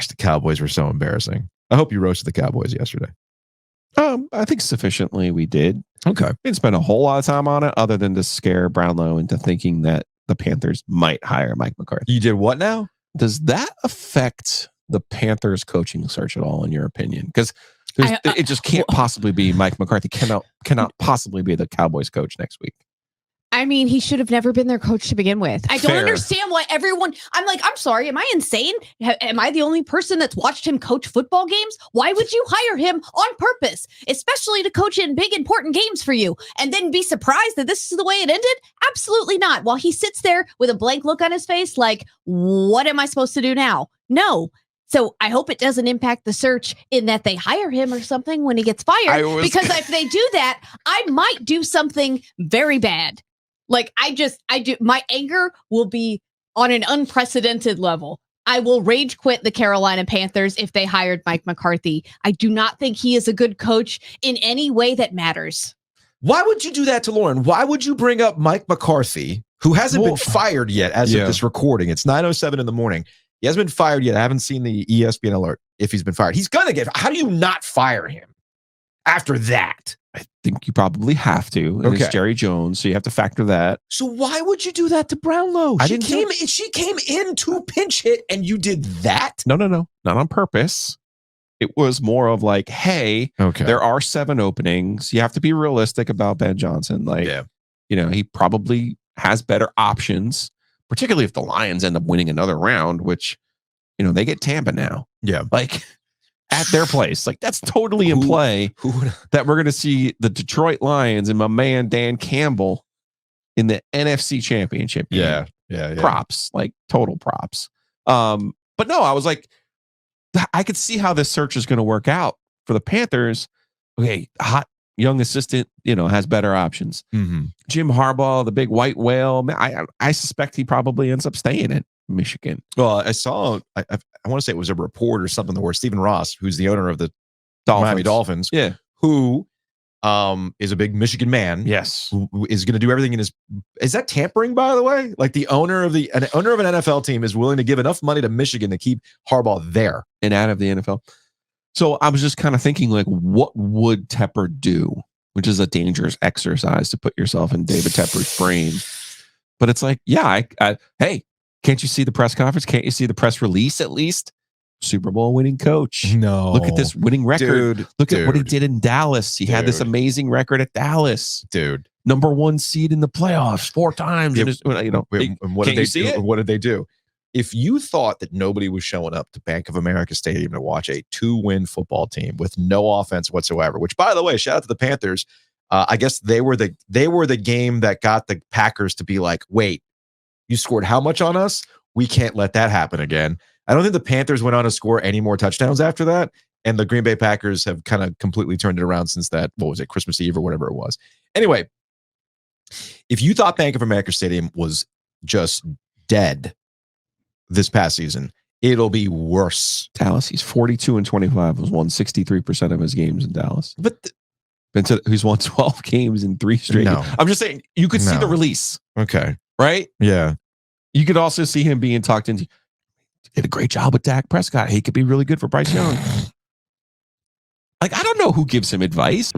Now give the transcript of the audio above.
Gosh, the Cowboys were so embarrassing. I hope you roasted the Cowboys yesterday. I think sufficiently we did. Okay. We didn't spend a whole lot of time on it other than to scare Brownlow into thinking that the Panthers might hire Mike McCarthy. You did what now? Does that affect the Panthers coaching search at all, in your opinion? Because it just can't possibly be Mike McCarthy. Cannot possibly be the Cowboys coach next week. I mean, he should have never been their coach to begin with. I don't Fair. understand why everyone. I'm like, I'm sorry. Am I insane? Am I the only person that's watched him coach football games? Why would you hire him on purpose, especially to coach in big, important games for you, and then be surprised that this is the way it ended? Absolutely not. While he sits there with a blank look on his face, like, what am I supposed to do now? No. So I hope it doesn't impact the search in that they hire him or something when he gets fired. Because if they do that, I might do something very bad. Like my anger will be on an unprecedented level. I will rage quit the Carolina Panthers if they hired Mike McCarthy. I do not think he is a good coach in any way that matters. Why would you do that to Lauren? Why would you bring up Mike McCarthy, who hasn't been fired yet as of this recording? It's 9:07 in the morning. He hasn't been fired yet. I haven't seen the ESPN alert if he's been fired. He's going to get. How do you not fire him after that? I think you probably have to. And it's Jerry Jones, so you have to factor that. So why would you do that to Brownlow? She came in to pinch hit, and you did that? No, not on purpose. It was more of like, hey, there are 7 openings. You have to be realistic about Ben Johnson. Like, he probably has better options, particularly if the Lions end up winning another round, which, they get Tampa now. Yeah. Like, at their place. Like, that's totally in play that we're going to see the Detroit Lions and my man Dan Campbell in the NFC Championship game. Yeah. Props, like total props. But no, I was like, I could see how this search is going to work out for the Panthers. Okay, hot young assistant, has better options. Mm-hmm. Jim Harbaugh, the big white whale. I suspect he probably ends up staying in Michigan. Well, I saw, I want to say it was a report or something where Stephen Ross, who's the owner of the Miami Dolphins, who is a big Michigan man, who is going to do everything in his. Is that tampering, by the way? Like the owner of an NFL team is willing to give enough money to Michigan to keep Harbaugh there and out of the NFL. So I was just kind of thinking, like, what would Tepper do? Which is a dangerous exercise to put yourself in David Tepper's brain. But it's like, hey. Can't you see the press conference? Can't you see the press release at least? Super Bowl winning coach. No. Look at this winning record. Look at what he did in Dallas. He had this amazing record at Dallas. Dude. Number 1 seed in the playoffs 4 times. And what did they do? What did they do? If you thought that nobody was showing up to Bank of America Stadium to watch a 2-win football team with no offense whatsoever, which, by the way, shout out to the Panthers. I guess they were the game that got the Packers to be like, wait, you scored how much on us? We can't let that happen again. I don't think the Panthers went on to score any more touchdowns after that. And the Green Bay Packers have kind of completely turned it around since that, what was it, Christmas Eve or whatever it was. Anyway, if you thought Bank of America Stadium was just dead this past season, it'll be worse. Dallas, he's 42-25, has won 63% of his games in Dallas. But he's won 12 games in 3 straight. No. I'm just saying, you could see the release. Okay. Right? Yeah. You could also see him being talked into. Did a great job with Dak Prescott. He could be really good for Bryce Young. Like, I don't know who gives him advice.